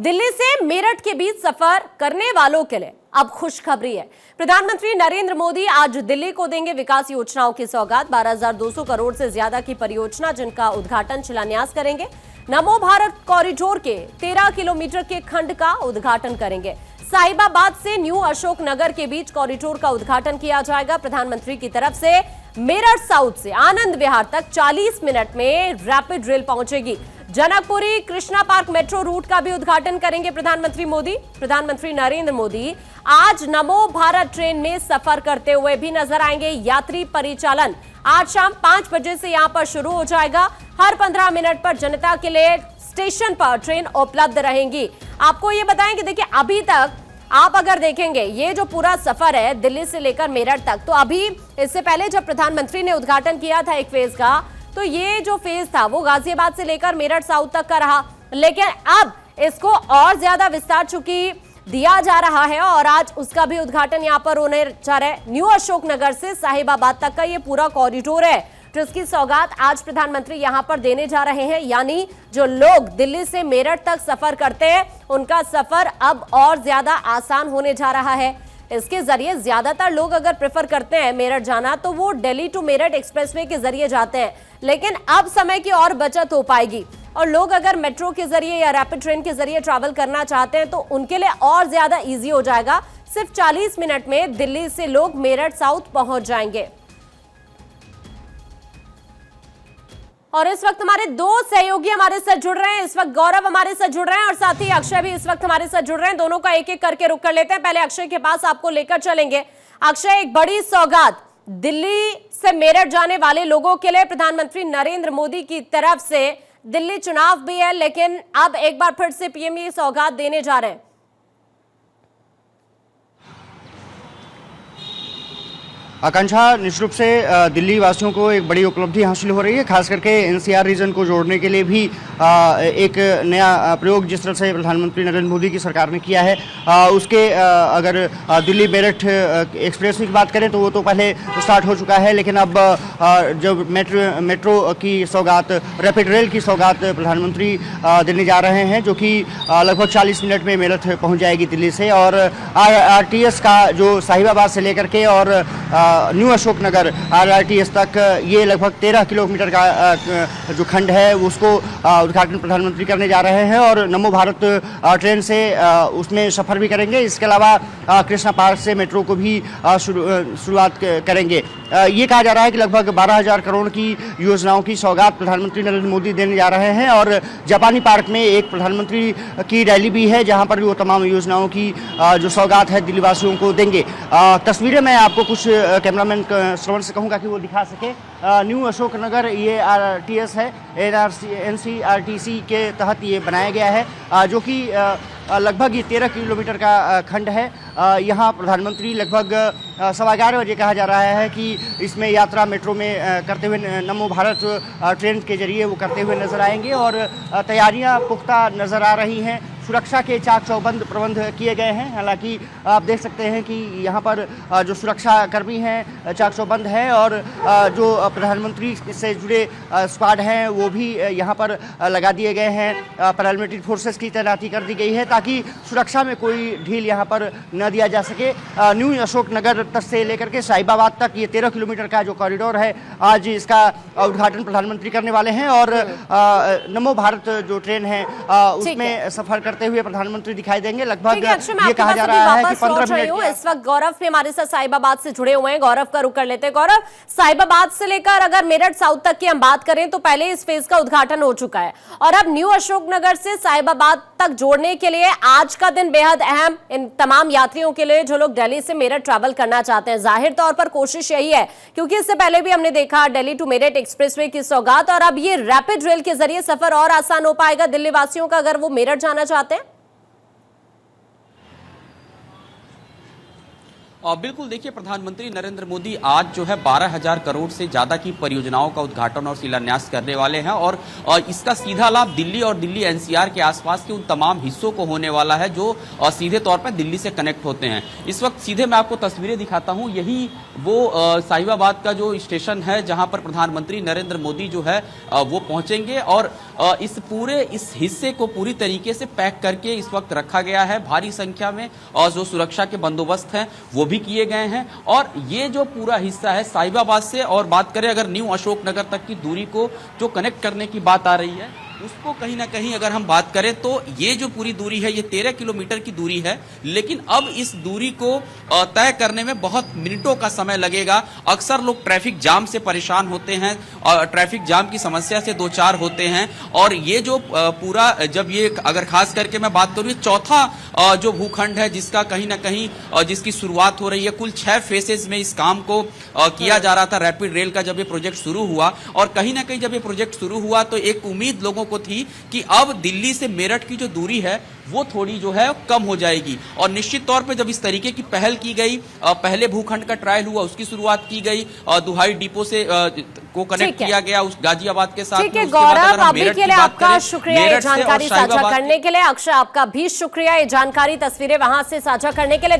दिल्ली से मेरठ के बीच सफर करने वालों के लिए अब खुशखबरी है। प्रधानमंत्री नरेंद्र मोदी आज दिल्ली को देंगे विकास योजनाओं की सौगात। 12,200 करोड़ से ज्यादा की परियोजना जिनका उद्घाटन शिलान्यास करेंगे। नमो भारत कॉरिडोर के 13 किलोमीटर के खंड का उद्घाटन करेंगे। साहिबाबाद से न्यू अशोक नगर के बीच कॉरिडोर का उद्घाटन किया जाएगा। प्रधानमंत्री की तरफ से मेरठ साउथ से आनंद विहार तक 40 मिनट में रैपिड रेल पहुंचेगी। Janakpuri Krishna park metro route का भी उद्घाटन करेंगे प्रधानमंत्री मोदी। प्रधानमंत्री नरेंद्र मोदी आज नमो भारत ट्रेन में सफर करते हुए भी नजर आएंगे। यात्री परिचालन आज शाम 5 बजे से यहां पर शुरू हो जाएगा। हर 15 मिनट पर जनता के लिए स्टेशन पर ट्रेन उपलब्ध रहेंगी। आपको ये बताएं कि देखिए, अभी तक आप अगर देखेंगे ये जो पूरा सफर है दिल्ली से लेकर मेरठ तक, तो अभी इससे पहले जब प्रधानमंत्री ने उद्घाटन किया था एक फेज का, तो ये जो फेज था वो गाजियाबाद से लेकर मेरठ साउथ तक का रहा। लेकिन अब इसको और ज्यादा विस्तार चूंकि दिया जा रहा है और आज उसका भी उद्घाटन यहां पर होने जा रहा है। न्यू अशोक नगर से साहिबाबाद तक का ये पूरा कॉरिडोर है जिसकी सौगात आज प्रधानमंत्री यहां पर देने जा रहे हैं। यानी जो लोग दिल्ली से मेरठ तक सफर करते हैं उनका सफर अब और ज्यादा आसान होने जा रहा है। इसके जरिए ज्यादातर लोग अगर प्रेफर करते हैं मेरठ जाना तो वो दिल्ली टू मेरठ एक्सप्रेसवे के जरिए जाते हैं, लेकिन अब समय की और बचत हो पाएगी और लोग अगर मेट्रो के जरिए या रैपिड ट्रेन के जरिए ट्रैवल करना चाहते हैं तो उनके लिए और ज्यादा इजी हो जाएगा। सिर्फ 40 मिनट में दिल्ली से लोग मेरठ साउथ पहुंच जाएंगे। और इस वक्त हमारे दो सहयोगी हमारे साथ जुड़ रहे हैं। इस वक्त गौरव हमारे साथ जुड़ रहे हैं और साथ ही अक्षय भी इस वक्त हमारे साथ जुड़ रहे हैं। दोनों का एक एक करके रुक कर लेते हैं। पहले अक्षय के पास आपको लेकर चलेंगे। अक्षय, एक बड़ी सौगात दिल्ली से मेरठ जाने वाले लोगों के लिए प्रधानमंत्री नरेंद्र मोदी की तरफ से। दिल्ली चुनाव भी है लेकिन अब एक बार फिर से पीएम ये सौगात देने जा रहे हैं। आकांक्षा, निश्चित रूप से दिल्ली वासियों को एक बड़ी उपलब्धि हासिल हो रही है, खास करके एनसीआर रीजन को जोड़ने के लिए भी एक नया प्रयोग जिस तरह से प्रधानमंत्री नरेंद्र मोदी की सरकार ने किया है। उसके अगर दिल्ली मेरठ एक्सप्रेस की बात करें तो वो तो पहले स्टार्ट हो चुका है, लेकिन अब जब मेट्रो की सौगात, रैपिड रेल की सौगात प्रधानमंत्री देने जा रहे हैं, जो कि लगभग 40 मिनट में मेरठ पहुँच जाएगी दिल्ली से। और आरटीएस का जो साहिबाबाद से लेकर के और न्यू अशोक नगर आरआरटीएस तक ये लगभग 13 किलोमीटर का जो खंड है उसको उद्घाटन प्रधानमंत्री करने जा रहे हैं और नमो भारत ट्रेन से उसमें सफर भी करेंगे। इसके अलावा कृष्णा पार्क से मेट्रो को भी शुरुआत करेंगे। ये कहा जा रहा है कि लगभग 12,000 करोड़ की योजनाओं की सौगात प्रधानमंत्री नरेंद्र मोदी देने जा रहे हैं और जापानी पार्क में एक प्रधानमंत्री की रैली भी है जहां पर भी वो तमाम योजनाओं की जो सौगात है दिल्ली वासियों को देंगे। तस्वीरें मैं आपको कुछ कैमरामैन श्रवण से कहूँगा कि वो दिखा सके। न्यू अशोक नगर ये आरटीएस है, एनसीआरटीसी के तहत ये बनाया गया है, जो कि लगभग ये 13 किलोमीटर का खंड है। यहाँ प्रधानमंत्री लगभग 11:15 बजे कहा जा रहा है कि इसमें यात्रा मेट्रो में करते हुए नमो भारत ट्रेन के जरिए वो करते हुए नजर आएंगे और तैयारियां पुख्ता नजर आ रही हैं। सुरक्षा के चाक चौबंद प्रबंध किए गए हैं। हालांकि आप देख सकते हैं कि यहाँ पर जो सुरक्षा कर्मी हैं चाक चौबंद है और जो प्रधानमंत्री से जुड़े स्क्वाड हैं वो भी यहाँ पर लगा दिए गए हैं। पैरामिलिट्री फोर्सेस की तैनाती कर दी गई है ताकि सुरक्षा में कोई ढील यहाँ पर न दिया जा सके। न्यू अशोक नगर तक से लेकर के साहिबाबाद तक ये 13 किलोमीटर का जो कॉरिडोर है, आज इसका उद्घाटन प्रधानमंत्री करने वाले हैं और नमो भारत जो ट्रेन है उसमें सफर करते हुए प्रधानमंत्री दिखाई देंगे। लगभग ये कहा जा रहा है कि 15 मिनट। इस वक्त गौरव भी हमारे साथ साहिबाबाद से जुड़े हुए हैं। गौरव का रुख कर लेते हैं। गौरव, साहिबाबाद से लेकर अगर मेरठ साउथ तक की हम बात करें तो पहले इस फेज का उद्घाटन हो चुका है और अब न्यू अशोक नगर से साहिबाबाद तक जोड़ने के लिए आज का दिन बेहद अहम इन तमाम यात्रियों के लिए जो लोग दिल्ली से मेरठ ट्रैवल करना चाहते हैं। जाहिर तौर पर कोशिश यही है क्योंकि इससे पहले भी हमने देखा दिल्ली टू मेरठ एक्सप्रेसवे की सौगात और अब ये रैपिड रेल के जरिए सफर और आसान हो पाएगा दिल्ली वासियों का अगर वो मेरठ जाना चाहते हैं। और बिल्कुल देखिए, प्रधानमंत्री नरेंद्र मोदी आज जो है 12,000 करोड़ से ज्यादा की परियोजनाओं का उद्घाटन और शिलान्यास करने वाले हैं और इसका सीधा लाभ दिल्ली और दिल्ली एनसीआर के आसपास के उन तमाम हिस्सों को होने वाला है जो सीधे तौर पर दिल्ली से कनेक्ट होते हैं। इस वक्त सीधे मैं आपको तस्वीरें दिखाता हूं, यही वो साहिबाबाद का जो स्टेशन है जहां पर प्रधानमंत्री नरेंद्र मोदी जो है वो पहुंचेंगे और इस हिस्से को पूरी तरीके से पैक करके इस वक्त रखा गया है। भारी संख्या में और जो सुरक्षा के बंदोबस्त हैं वो भी किए गए हैं और ये जो पूरा हिस्सा है साहिबाबाद से, और बात करें अगर न्यू अशोकनगर तक की दूरी को जो कनेक्ट करने की बात आ रही है, उसको कहीं ना कहीं अगर हम बात करें तो ये जो पूरी दूरी है ये 13 किलोमीटर की दूरी है, लेकिन अब इस दूरी को तय करने में बहुत मिनटों का समय लगेगा। अक्सर लोग ट्रैफिक जाम से परेशान होते हैं और ट्रैफिक जाम की समस्या से दो चार होते हैं और ये जो पूरा, जब ये अगर खास करके मैं बात करूं, चौथा जो भूखंड है जिसका कहीं ना कहीं जिसकी शुरुआत हो रही है, कुल 6 फेसेस में इस काम को किया जा रहा था रैपिड रेल का जब ये प्रोजेक्ट शुरू हुआ। और कहीं ना कहीं जब ये प्रोजेक्ट शुरू हुआ तो एक उम्मीद लोगों को थी कि अब दिल्ली से मेरठ की जो दूरी है वो थोड़ी जो है कम हो जाएगी और निश्चित तौर पे जब इस तरीके की पहल की गई, पहले भूखंड का ट्रायल हुआ, उसकी शुरुआत की गई, दुहाई डिपो से को कनेक्ट किया गया उस गाजियाबाद के साथ। ठीक है गौरव, अभी के लिए आपका शुक्रिया ये जानकारी साझा करने के लिए। अक्षय, आपका भी शुक्रिया ये जानकारी, तस्वीरें वहां से साझा करने के लिए।